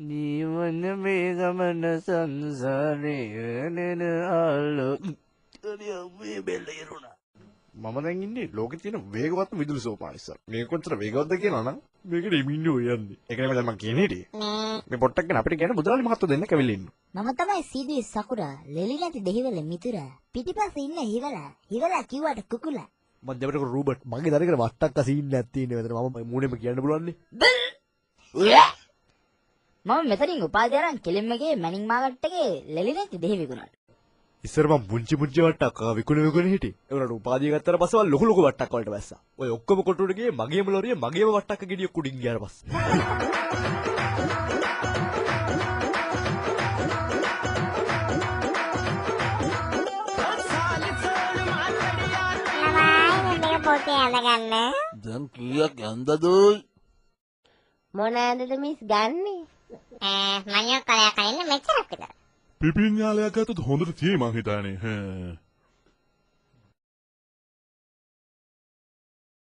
නිවන මේ ගමන සංසාරේ නෙන ආලෝ මේ බෙල්ල ඉරුණා. මම දැන් ඉන්නේ ලෝකේ තියෙන වේගවත්ම විදුලි සෝපාන ඉස්සර. මේක කොච්චර වේගවත්ද කියනවා නම් මේකට එමින්නේ යන්නේ. ඒක නෙමෙයි දැන් මම කියන්නේ හිටියේ. මේ පොට්ටක් ගැන අපිට කියන්නේ බුදුරාණි මහත්තයෝ දෙන්න කැවිලි ඉන්න. මම තමයි සීදුවේ සකුරා ලෙලි නැති දෙහිවල මිතුරා. පිටිපස්සේ ඉන්න හිවලා කිව්වට කුකුලා. මම දෙවිට රූබර්ට් මගේ දරේකට වට්ටක්ක සීන් එකක් තියෙන මෙතන මම මූණෙම කියන්න පුළුවන් නේ. මම මෙතනින් උපාධිය අරන් කෙලින්ම ගියේ මැනින් මාකට් එකේ ලෙලි නැති දෙහි විකුණන්න. ඉස්සර මම පුංචි වට්ටක්ක විකුණ හිටියේ. ඒකට උපාධිය ගත්තට පස්සේ ලොකු වට්ටක් වලට බැස්සා. ඔය ඔක්කොම කොටුවට ගියේ මගේම ලොරිය මගේම වට්ටක්ක ගෙඩිය කුඩින් ගියාට පස්සේ. පොතේ අඳගන්න. දැන් කීයක් යන්දදෝයි? මොනවාද මිස් ගන්නේ? මඤ්ඤෝ කලයක් අයින්න මෙච්චරක් විතර. පිපින් යාලයක් ගත්තොත් හොඳට තියෙයි මං හිතන්නේ.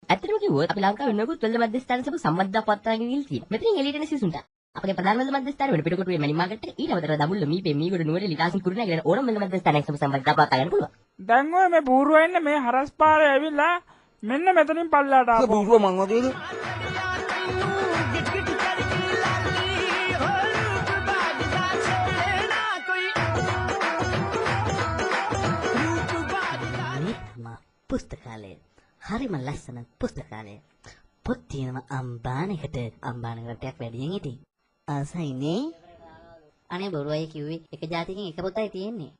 ඇත්තටම කිව්වොත් අපි ලංකාවේ නොකුත් වෙළඳ මධ්‍යස්ථාන සභ සම්බන්ධතා පත්‍රාගෙන ගිහින් තියෙනවා. මෙතනින් එළියට එන සිසුන්ට අපගේ ප්‍රධාන වෙළඳ මධ්‍යස්ථාන වෙන පිටකොටුවේ මැනි මාකට් එක ඊට අමතරව දඹුල්ල මීපේ මීගොඩ නුවරඑළිය ලාසින් කුරුණෑගල ඕනම වෙළඳ මධ්‍යස්ථානයක් සභ සම්බන්ධතා පත්‍රා ගන්න පුළුවන්. දැන් ඔය මේ බූරුව එන්නේ මේ හරස් පාරේ ඇවිල්ලා මෙන්න මෙතනින් පල්ලාට ආපහු. බූරුව මං වගේද? පුස්තකාලය හරිම ලස්සන පුස්තකාලය. පොත් තියෙනවා අම්බානකට රටයක් වැඩියෙන් ඉතින්. ආසයිනේ. අනේ බොරුවයි කිව්වේ එක જાතියකින් එක පොතයි තියෙන්නේ.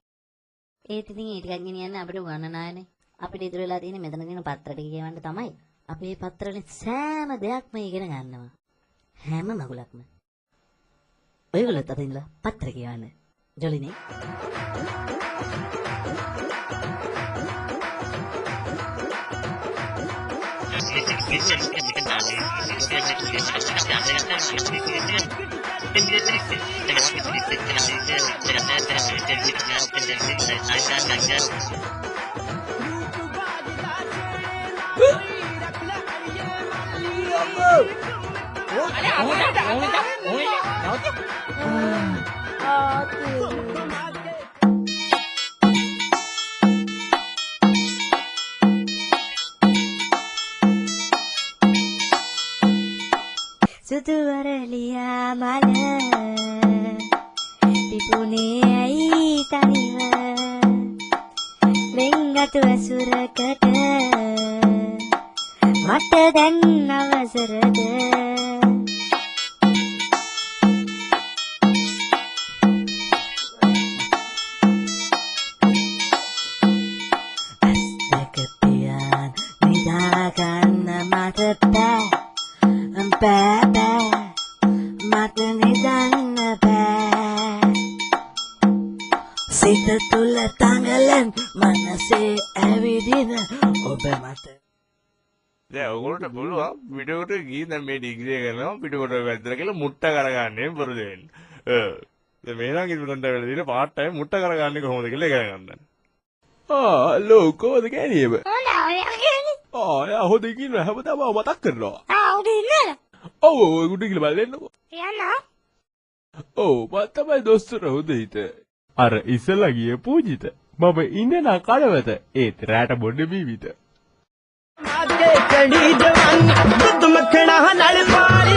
ඒත් ඉතින් ඒ ටිකක් ගෙනියන්න අපිට උගන්නනායනේ. අපිට ඉතුරු වෙලා තියෙන්නේ මෙතන තියෙන පත්‍ර ටික කියවන්න තමයි. අපි මේ පත්‍ර වලින් සෑම දෙයක්ම ඉගෙන ගන්නවා. හැම මගුලක්ම. ඔයගොල්ලොත් අද ඉඳලා පත්‍ර කියවන්න. ජොලිනේ. සුදුවරලියා මල පිපුනේ ඇයි තනිව වෙන්ගතු ඇසුරකට මට දැන් අවසරද ඇස්තක පියන් නිදාගන්න මට බෑ මට නිදන්න බෑ සිත තුළ තංගලෙන් මනසේ ඇවිදින ඔබ මට. දැන් ඔයගොල්ලන්ට පුළුවන් පිටකොට ගිහින් දැන් මේ ඩිග්‍රී කරනවා පිටකොට වැද්දලා කියලා මුට්ට කරගන්නේ පුරුදු වෙන්න. දැන් මේ නම් ඉතින් වෙලා තියෙන පාර්ට් ටයිම් මුට්ට කරගන්නේ කොහොමද කියලා ඉගෙන ගන්න. ලෝකෝද ගෑනියම. හොඳයි හොඳ කියන හැමදාම මතක් කරනවා. උඩ ඉන්නද? ඔව් උඩ කියලා බලන්නකෝ. යන්න. ඔව් මම තමයි දොස්තර හොඳ හිත. අර ඉස්සලා ගිය පූජිත. මම ඉන්නේ නා කඩවත. ඒත් රැට බොඩ බීවිත. आगे कड़ी जवानी दूध मखना नल पारी